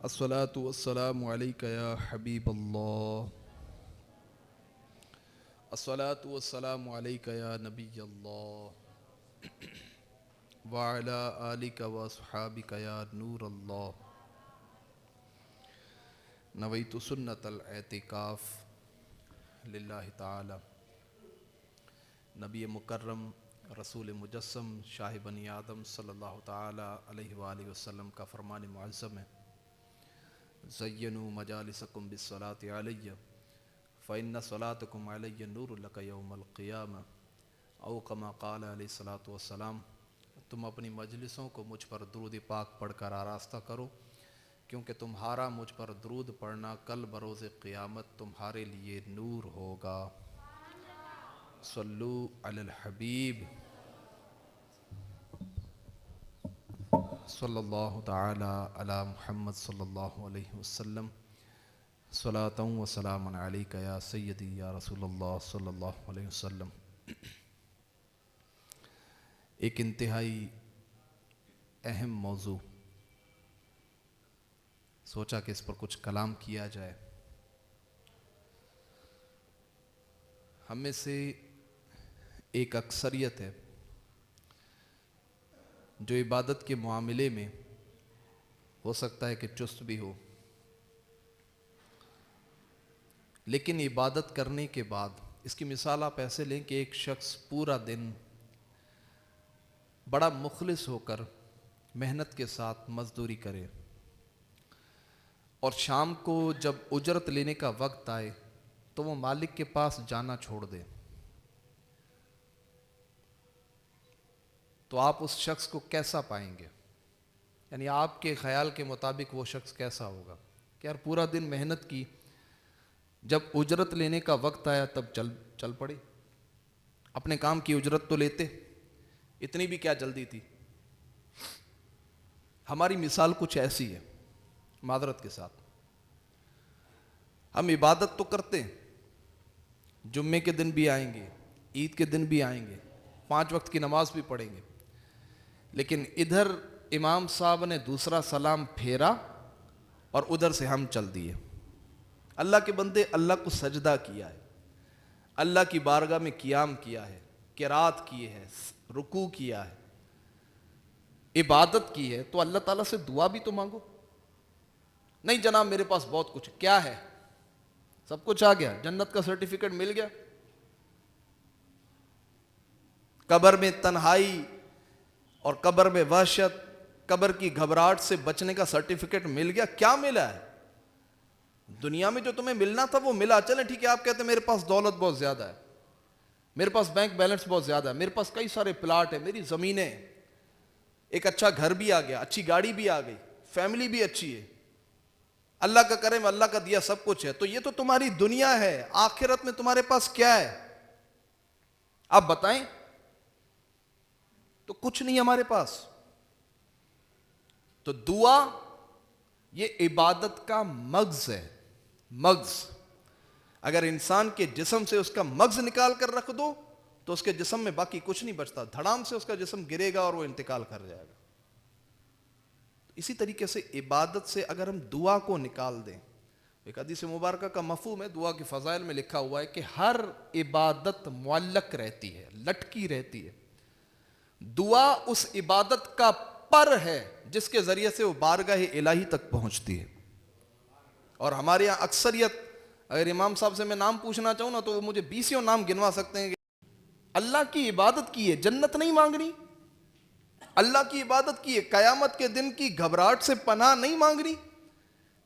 الصلاة والسلام عليك يا حبيب الله. الصلاة والسلام عليك يا نبي الله وعلى آلك وصحابك يا نور الله. نويت سنة الاعتکاف للہ تعالی. نبی مکرم رسول مجسم شاہ بنی آدم صلی اللہ تعالی علیہ وآلہ وسلم کا فرمان معظم ہے: زینوا مجالسکم بالصلاۃ علی فإن صلاتکم علی نور لک یوم القیامہ، او کما قال علیہ الصلاۃ والسلام. تم اپنی مجلسوں کو مجھ پر درود پاک پڑھ کر آراستہ کرو، کیونکہ تمہارا مجھ پر درود پڑھنا کل بروز قیامت تمہارے لیے نور ہوگا. صلو علی الحبیب صلی اللہ تعالی علی محمد صلی اللہ علیہ وسلم. صلاۃ و سلام علیک یا سیدی یا رسول اللہ صلی اللہ علیہ وسلم. ایک انتہائی اہم موضوع سوچا کہ اس پر کچھ کلام کیا جائے. ہم میں سے ایک اکثریت ہے جو عبادت کے معاملے میں ہو سکتا ہے کہ چست بھی ہو، لیکن عبادت کرنے کے بعد اس کی مثال آپ ایسے لیں کہ ایک شخص پورا دن بڑا مخلص ہو کر محنت کے ساتھ مزدوری کرے، اور شام کو جب اجرت لینے کا وقت آئے تو وہ مالک کے پاس جانا چھوڑ دے، تو آپ اس شخص کو کیسا پائیں گے؟ یعنی آپ کے خیال کے مطابق وہ شخص کیسا ہوگا کہ یار پورا دن محنت کی، جب اجرت لینے کا وقت آیا تب چل پڑے. اپنے کام کی اجرت تو لیتے، اتنی بھی کیا جلدی تھی. ہماری مثال کچھ ایسی ہے، معذرت کے ساتھ. ہم عبادت تو کرتے ہیں، جمعے کے دن بھی آئیں گے، عید کے دن بھی آئیں گے، 5 وقت کی نماز بھی پڑھیں گے، لیکن ادھر امام صاحب نے دوسرا سلام پھیرا اور ادھر سے ہم چل دیے. اللہ کے بندے اللہ کو سجدہ کیا ہے، اللہ کی بارگاہ میں قیام کیا ہے، قرات کیے ہے، رکوع کیا ہے، عبادت کی ہے، تو اللہ تعالیٰ سے دعا بھی تو مانگو. نہیں جناب میرے پاس بہت کچھ. کیا ہے؟ سب کچھ آ گیا، جنت کا سرٹیفکیٹ مل گیا، قبر میں تنہائی اور قبر میں وحشت، قبر کی گھبراہٹ سے بچنے کا سرٹیفکیٹ مل گیا. کیا ملا ہے؟ دنیا میں جو تمہیں ملنا تھا وہ ملا. چلیں ٹھیک ہے، آپ کہتے ہیں میرے پاس دولت بہت زیادہ ہے، میرے پاس بینک بیلنس بہت زیادہ ہے، میرے پاس کئی سارے پلاٹ ہیں، میری زمینیں، ایک اچھا گھر بھی آ گیا، اچھی گاڑی بھی آ گئی، فیملی بھی اچھی ہے، اللہ کا کرم، اللہ کا دیا سب کچھ ہے. تو یہ تو تمہاری دنیا ہے. آخرت میں تمہارے پاس کیا ہے؟ آپ بتائیں. تو کچھ نہیں ہمارے پاس. تو دعا یہ عبادت کا مغز ہے. مغز. اگر انسان کے جسم سے اس کا مغز نکال کر رکھ دو تو اس کے جسم میں باقی کچھ نہیں بچتا، دھڑام سے اس کا جسم گرے گا اور وہ انتقال کر جائے گا. اسی طریقے سے عبادت سے اگر ہم دعا کو نکال دیں، ایک حدیث مبارکہ کا مفہوم ہے، دعا کے فضائل میں لکھا ہوا ہے کہ ہر عبادت معلق رہتی ہے، لٹکی رہتی ہے. دعا اس عبادت کا پر ہے جس کے ذریعے سے وہ بارگاہ الہی تک پہنچتی ہے. اور ہمارے یہاں اکثریت، اگر امام صاحب سے میں نام پوچھنا چاہوں نا تو وہ مجھے 20 نام گنوا سکتے ہیں. اللہ کی عبادت کی ہے، جنت نہیں مانگنی. اللہ کی عبادت کی ہے، قیامت کے دن کی گھبراہٹ سے پناہ نہیں مانگنی،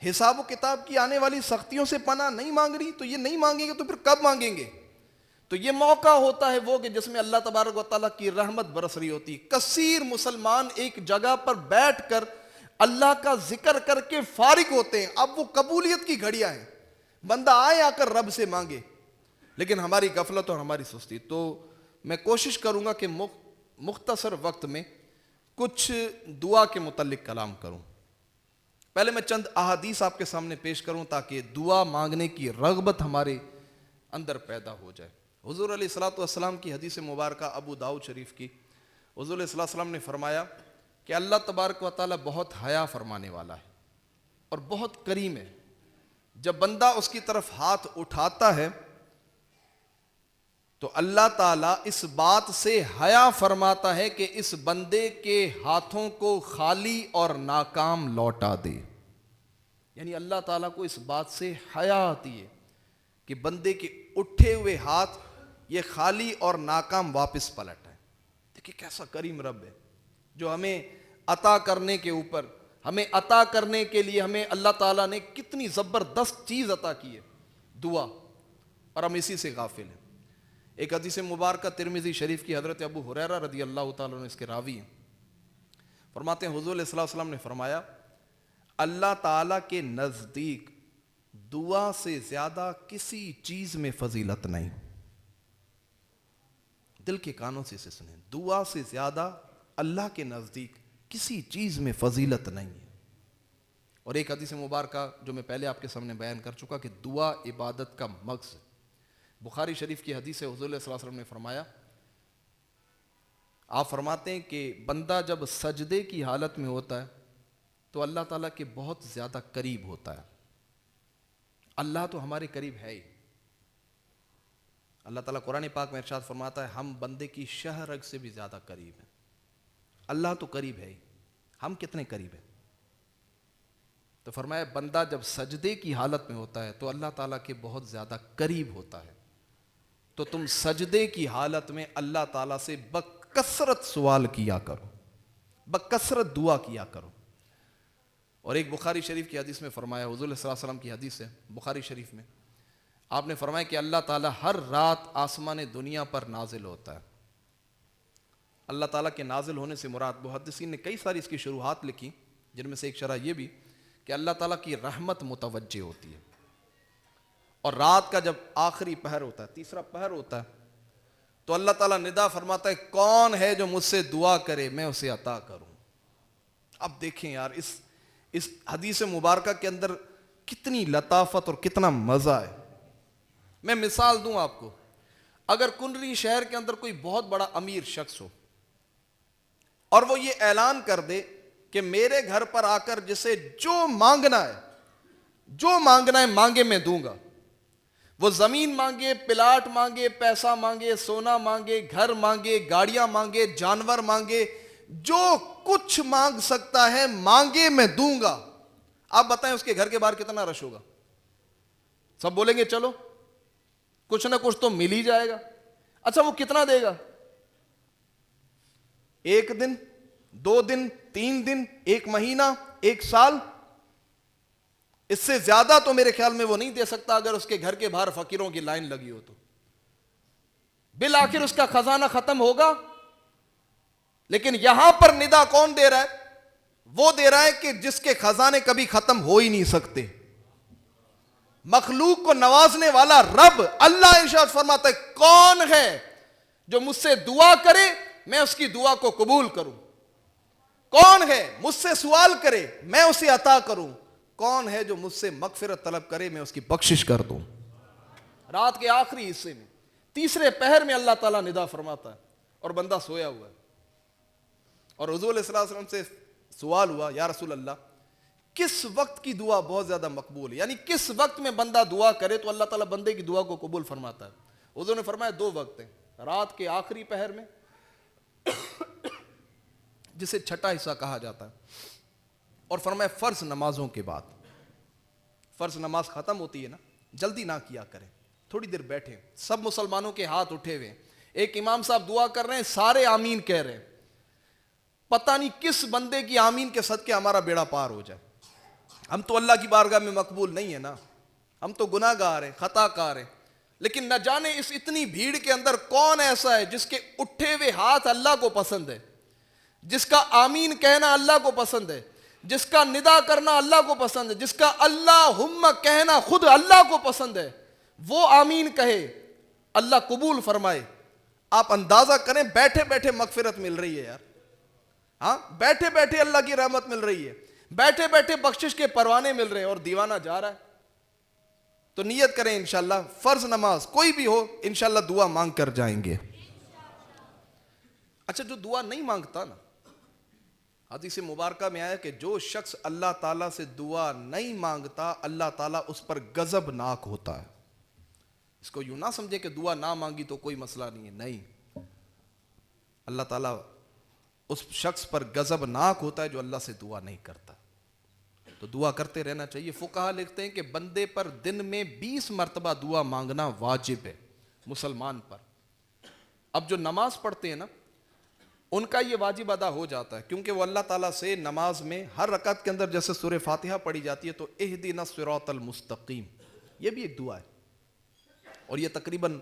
حساب و کتاب کی آنے والی سختیوں سے پناہ نہیں مانگنی. تو یہ نہیں مانگیں گے تو پھر کب مانگیں گے؟ تو یہ موقع ہوتا ہے وہ کہ جس میں اللہ تبارک و تعالیٰ کی رحمت برس رہی ہوتی. کثیر مسلمان ایک جگہ پر بیٹھ کر اللہ کا ذکر کر کے فارغ ہوتے ہیں. اب وہ قبولیت کی گھڑیاں ہیں، بندہ آئے آ کر رب سے مانگے، لیکن ہماری غفلت اور ہماری سستی. تو میں کوشش کروں گا کہ مختصر وقت میں کچھ دعا کے متعلق کلام کروں. پہلے میں چند احادیث آپ کے سامنے پیش کروں تاکہ دعا مانگنے کی رغبت ہمارے اندر پیدا ہو جائے. حضور علیہ الصلوۃ والسلام کی حدیث مبارکہ ابو داؤد شریف کی، حضور علیہ السلام نے فرمایا کہ اللہ تبارک و تعالیٰ بہت حیا فرمانے والا ہے اور بہت کریم ہے. جب بندہ اس کی طرف ہاتھ اٹھاتا ہے تو اللہ تعالیٰ اس بات سے حیا فرماتا ہے کہ اس بندے کے ہاتھوں کو خالی اور ناکام لوٹا دے. یعنی اللہ تعالیٰ کو اس بات سے حیا آتی ہے کہ بندے کے اٹھے ہوئے ہاتھ یہ خالی اور ناکام واپس پلٹ ہے. دیکھیں کیسا کریم رب ہے جو ہمیں عطا کرنے کے اوپر، ہمیں عطا کرنے کے لیے ہمیں اللہ تعالیٰ نے کتنی زبردست چیز عطا کی ہے، دعا، اور ہم اسی سے غافل ہیں. ایک حدیث مبارکہ ترمذی شریف کی حضرت ابو ہریرہ رضی اللہ تعالیٰ عنہ اس کے راوی ہیں، فرماتے ہیں حضور صلی اللہ علیہ وسلم نے فرمایا اللہ تعالیٰ کے نزدیک دعا سے زیادہ کسی چیز میں فضیلت نہیں. دل کے کانوں سے اسے سنیں، دعا سے زیادہ اللہ کے نزدیک کسی چیز میں فضیلت نہیں ہے. اور ایک حدیث مبارکہ جو میں پہلے آپ کے سامنے بیان کر چکا کہ دعا عبادت کا مغز ہے. بخاری شریف کی حدیث ہے، حضور صلی اللہ علیہ وسلم نے فرمایا، آپ فرماتے ہیں کہ بندہ جب سجدے کی حالت میں ہوتا ہے تو اللہ تعالیٰ کے بہت زیادہ قریب ہوتا ہے. اللہ تو ہمارے قریب ہے ہی. اللہ تعالیٰ قرآن پاک میں ارشاد فرماتا ہے ہم بندے کی شہ رگ سے بھی زیادہ قریب ہیں. اللہ تو قریب ہے ہی، ہم کتنے قریب ہیں؟ تو فرمایا بندہ جب سجدے کی حالت میں ہوتا ہے تو اللہ تعالیٰ کے بہت زیادہ قریب ہوتا ہے. تو تم سجدے کی حالت میں اللہ تعالیٰ سے بکثرت سوال کیا کرو، بکثرت دعا کیا کرو. اور ایک بخاری شریف کی حدیث میں فرمایا، حضور صلی اللہ علیہ وسلم کی حدیث ہے بخاری شریف میں، آپ نے فرمایا کہ اللہ تعالیٰ ہر رات آسمان دنیا پر نازل ہوتا ہے. اللہ تعالیٰ کے نازل ہونے سے مراد، محدثین نے کئی ساری اس کی شروحات لکھی، جن میں سے ایک شرح یہ بھی کہ اللہ تعالیٰ کی رحمت متوجہ ہوتی ہے. اور رات کا جب آخری پہر ہوتا ہے، تیسرا پہر ہوتا ہے، تو اللہ تعالیٰ ندا فرماتا ہے کون ہے جو مجھ سے دعا کرے میں اسے عطا کروں. اب دیکھیں یار اس حدیث مبارکہ کے اندر کتنی لطافت اور کتنا مزہ ہے. میں مثال دوں آپ کو، اگر کنری شہر کے اندر کوئی بہت بڑا امیر شخص ہو اور وہ یہ اعلان کر دے کہ میرے گھر پر آ کر جسے جو مانگنا ہے مانگے میں دوں گا. وہ زمین مانگے، پلاٹ مانگے، پیسہ مانگے، سونا مانگے، گھر مانگے، گاڑیاں مانگے، جانور مانگے، جو کچھ مانگ سکتا ہے مانگے میں دوں گا. آپ بتائیں اس کے گھر کے باہر کتنا رش ہوگا؟ سب بولیں گے چلو کچھ نہ کچھ تو مل ہی جائے گا. اچھا وہ کتنا دے گا؟ 1 دن، 2 دن، 3 دن، 1 مہینہ، 1 سال؟ اس سے زیادہ تو میرے خیال میں وہ نہیں دے سکتا. اگر اس کے گھر کے باہر فقیروں کی لائن لگی ہو تو بالآخر اس کا خزانہ ختم ہوگا. لیکن یہاں پر ندا کون دے رہا ہے؟ وہ دے رہا ہے کہ جس کے خزانے کبھی ختم ہو ہی نہیں سکتے. مخلوق کو نوازنے والا رب اللہ ارشاد فرماتا ہے کون ہے جو مجھ سے دعا کرے میں اس کی دعا کو قبول کروں. کون ہے مجھ سے سوال کرے میں اسے عطا کروں. کون ہے جو مجھ سے مغفرت طلب کرے میں اس کی بخشش کر دوں. رات کے آخری حصے میں، تیسرے پہر میں اللہ تعالیٰ ندا فرماتا ہے اور بندہ سویا ہوا ہے. اور حضور صلی اللہ علیہ وسلم سے سوال ہوا یا رسول اللہ کس وقت کی دعا بہت زیادہ مقبول ہے، یعنی کس وقت میں بندہ دعا کرے تو اللہ تعالیٰ بندے کی دعا کو قبول فرماتا ہے؟ حضور نے فرمایا 2 وقت ہیں، رات کے آخری پہر میں جسے چھٹا حصہ کہا جاتا ہے، اور فرمایا فرض نمازوں کے بعد. فرض نماز ختم ہوتی ہے نا، جلدی نہ کیا کریں، تھوڑی دیر بیٹھیں. سب مسلمانوں کے ہاتھ اٹھے ہوئے ہیں، ایک امام صاحب دعا کر رہے ہیں، سارے آمین کہہ رہے ہیں. پتہ نہیں کس بندے کی آمین کے صدقے ہمارا بیڑا پار ہو جائے. ہم تو اللہ کی بارگاہ میں مقبول نہیں ہے نا، ہم تو گناہ گار ہیں، خطا کار ہیں. لیکن نہ جانے اس اتنی بھیڑ کے اندر کون ایسا ہے جس کے اٹھے ہوئے ہاتھ اللہ کو پسند ہے، جس کا آمین کہنا اللہ کو پسند ہے، جس کا ندا کرنا اللہ کو پسند ہے، جس کا اللہم کہنا خود اللہ کو پسند ہے. وہ آمین کہے، اللہ قبول فرمائے. آپ اندازہ کریں بیٹھے بیٹھے مغفرت مل رہی ہے یار. ہاں بیٹھے بیٹھے اللہ کی رحمت مل رہی ہے، بیٹھے بیٹھے بخشش کے پروانے مل رہے ہیں، اور دیوانہ جا رہا ہے. تو نیت کریں انشاءاللہ فرض نماز کوئی بھی ہو انشاءاللہ دعا مانگ کر جائیں گے. اچھا جو دعا نہیں مانگتا نا، حدیث مبارکہ میں آیا کہ جو شخص اللہ تعالیٰ سے دعا نہیں مانگتا اللہ تعالیٰ اس پر غضب ناک ہوتا ہے. اس کو یوں نہ سمجھے کہ دعا نہ مانگی تو کوئی مسئلہ نہیں ہے، نہیں، اللہ تعالیٰ اس شخص پر غضب ناک ہوتا ہے جو اللہ سے دعا نہیں کرتا. تو دعا کرتے رہنا چاہیے. فقہا لکھتے ہیں کہ بندے پر دن میں 20 مرتبہ دعا مانگنا واجب ہے مسلمان پر. اب جو نماز پڑھتے ہیں نا ان کا یہ واجب ادا ہو جاتا ہے، کیونکہ وہ اللہ تعالیٰ سے نماز میں ہر رکعت کے اندر جیسے سورہ فاتحہ پڑھی جاتی ہے تو اہدنا الصراط المستقیم، یہ بھی ایک دعا ہے، اور یہ تقریباً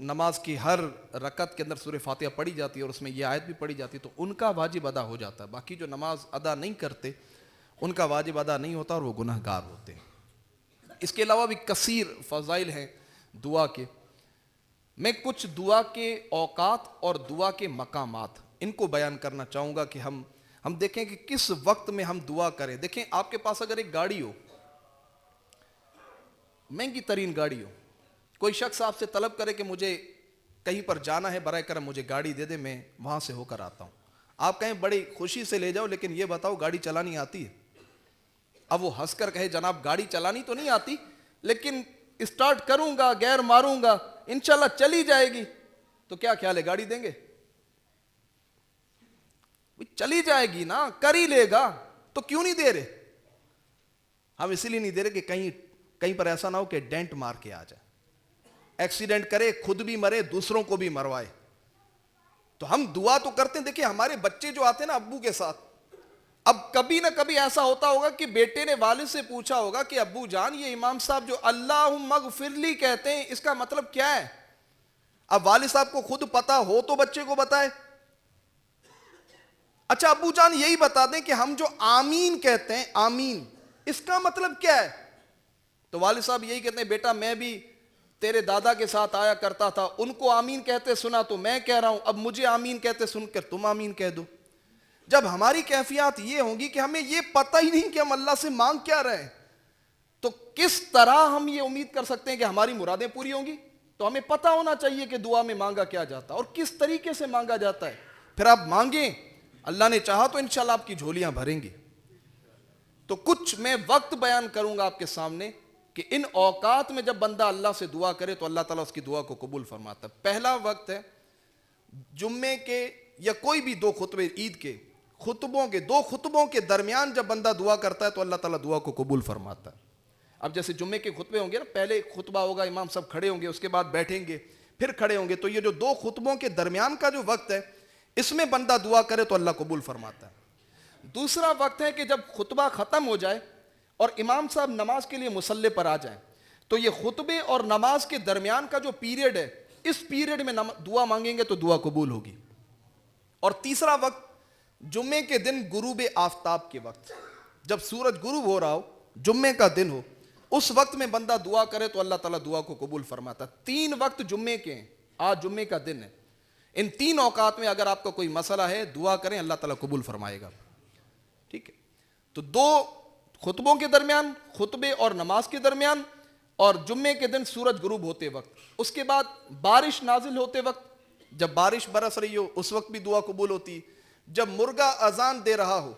نماز کی ہر رکعت کے اندر سورہ فاتحہ پڑھی جاتی ہے اور اس میں یہ آیت بھی پڑھی جاتی ہے، تو ان کا واجب ادا ہو جاتا ہے. باقی جو نماز ادا نہیں کرتے ان کا واجب ادا نہیں ہوتا اور وہ گناہ گار ہوتے ہیں. اس کے علاوہ بھی کثیر فضائل ہیں دعا کے. میں کچھ دعا کے اوقات اور دعا کے مقامات ان کو بیان کرنا چاہوں گا کہ ہم دیکھیں کہ کس وقت میں ہم دعا کریں. دیکھیں آپ کے پاس اگر ایک گاڑی ہو، مہنگی ترین گاڑی ہو، کوئی شخص آپ سے طلب کرے کہ مجھے کہیں پر جانا ہے، برائے کرم مجھے گاڑی دے دے، میں وہاں سے ہو کر آتا ہوں. آپ کہیں بڑی خوشی سے لے جاؤ، لیکن یہ بتاؤ گاڑی چلانی آتی ہے؟ اب وہ ہنس کر کہے جناب گاڑی چلانی تو نہیں آتی لیکن اسٹارٹ کروں گا، گیئر ماروں گا، انشاءاللہ چلی جائے گی، تو کیا خیال ہے گاڑی دیں گے؟ چلی جائے گی نا، کر ہی لے گا، تو کیوں نہیں دے رہے؟ ہم اسی لیے نہیں دے رہے کہ کہیں پر ایسا نہ ہو کہ ڈینٹ مار کے آ جائے، ایکسیڈنٹ کرے، خود بھی مرے، دوسروں کو بھی مروائے. تو ہم دعا تو کرتے ہیں. دیکھیں ہمارے بچے جو آتے ہیں نا ابو کے ساتھ، اب کبھی نہ کبھی ایسا ہوتا ہوگا کہ بیٹے نے والد سے پوچھا ہوگا کہ ابو جان یہ امام صاحب جو اللہم اغفر لی کہتے ہیں اس کا مطلب کیا ہے؟ اب والد صاحب کو خود پتا ہو تو بچے کو بتائے. اچھا ابو جان یہی بتا دیں کہ ہم جو آمین کہتے ہیں، آمین اس کا مطلب کیا ہے؟ تو والد صاحب یہی کہتے ہیں بیٹا میں بھی تیرے دادا کے ساتھ آیا کرتا تھا، ان کو آمین کہتے سنا تو میں کہہ رہا ہوں، اب مجھے آمین کہتے سن کر تم آمین کہہ دو. جب ہماری کیفیات یہ ہوں گی کہ ہمیں یہ پتہ ہی نہیں کہ ہم اللہ سے مانگ کیا رہے ہیں، تو کس طرح ہم یہ امید کر سکتے ہیں کہ ہماری مرادیں پوری ہوں گی؟ تو ہمیں پتہ ہونا چاہیے کہ دعا میں مانگا کیا جاتا ہے اور کس طریقے سے مانگا جاتا ہے. پھر آپ مانگیں، اللہ نے چاہا تو انشاءاللہ آپ کی جھولیاں بھریں گے. تو کچھ میں وقت بیان کروں گا آپ کے سامنے کہ ان اوقات میں جب بندہ اللہ سے دعا کرے تو اللہ تعالیٰ اس کی دعا کو قبول فرماتا ہے. پہلا وقت ہے جمعے کے یا کوئی بھی 2 خطبے، عید کے خطبوں کے 2 خطبوں کے درمیان جب بندہ دعا کرتا ہے تو اللہ تعالیٰ دعا کو قبول فرماتا ہے. اب جیسے جمعے کے خطبے ہوں گے نا، پہلے خطبہ ہوگا، امام صاحب کھڑے ہوں گے، اس کے بعد بیٹھیں گے، پھر کھڑے ہوں گے، تو یہ جو 2 خطبوں کے درمیان کا جو وقت ہے اس میں بندہ دعا کرے تو اللہ قبول فرماتا ہے. دوسرا وقت ہے کہ جب خطبہ ختم ہو جائے اور امام صاحب نماز کے لیے مصلی پر آ جائیں تو یہ خطبے اور نماز کے درمیان کا جو پیریڈ ہے اس پیریڈ میں دعا مانگیں گے تو دعا قبول ہوگی. اور تیسرا وقت جمعے کے دن غروب آفتاب کے وقت، جب سورج غروب ہو رہا ہو، جمعے کا دن ہو، اس وقت میں بندہ دعا کرے تو اللہ تعالیٰ دعا کو قبول فرماتا. 3 وقت جمعے کے ہیں، آج جمعے کا دن ہے. ان 3 اوقات میں اگر آپ کا کوئی مسئلہ ہے دعا کریں، اللہ تعالیٰ قبول فرمائے گا. ٹھیک ہے، تو 2 خطبوں کے درمیان، خطبے اور نماز کے درمیان، اور جمعے کے دن سورج غروب ہوتے وقت. اس کے بعد بارش نازل ہوتے وقت، جب بارش برس رہی ہو اس وقت بھی دعا قبول ہوتی. جب مرغا اذان دے رہا ہو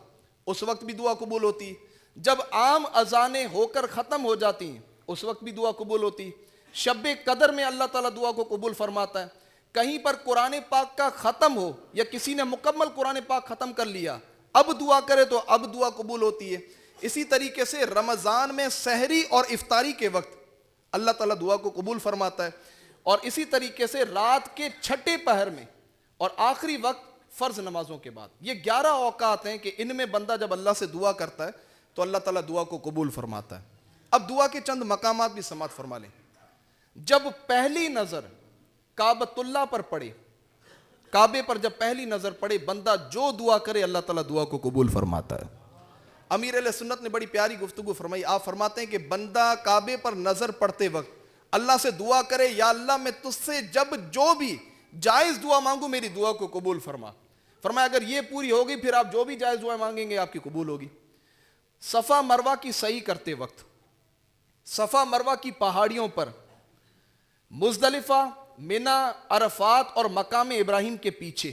اس وقت بھی دعا قبول ہوتی. جب عام اذانیں ہو کر ختم ہو جاتی ہیں اس وقت بھی دعا قبول ہوتی. شب قدر میں اللہ تعالیٰ دعا کو قبول فرماتا ہے. کہیں پر قرآن پاک کا ختم ہو یا کسی نے مکمل قرآن پاک ختم کر لیا، اب دعا کرے تو اب دعا قبول ہوتی ہے. اسی طریقے سے رمضان میں سحری اور افطاری کے وقت اللہ تعالیٰ دعا کو قبول فرماتا ہے. اور اسی طریقے سے رات کے 6 پہر میں اور آخری وقت فرض نمازوں کے بعد. یہ 11 اوقات ہیں کہ ان میں بندہ جب اللہ سے دعا کرتا ہے تو اللہ تعالیٰ دعا کو قبول فرماتا ہے. اب دعا کے چند مقامات بھی سماعت فرما لیں. جب پہلی نظر کعبۃ اللہ پر پڑے، کعبے پر جب پہلی نظر پڑے، بندہ جو دعا کرے اللہ تعالیٰ دعا کو قبول فرماتا ہے. امیر علیہ سنت نے بڑی پیاری گفتگو فرمائی. آپ فرماتے ہیں کہ بندہ کعبے پر نظر پڑتے وقت اللہ سے دعا کرے، یا اللہ میں تجھ سے جب جو بھی جائز دعا مانگوں میری دعا کو قبول فرما. فرمایا اگر یہ پوری ہوگی پھر آپ جو بھی جائز دعا مانگیں گے آپ کی قبول ہوگی. صفا مروہ کی سعی کرتے وقت، صفا مروہ کی پہاڑیوں پر، مزدلفہ، منی، عرفات اور مقام ابراہیم کے پیچھے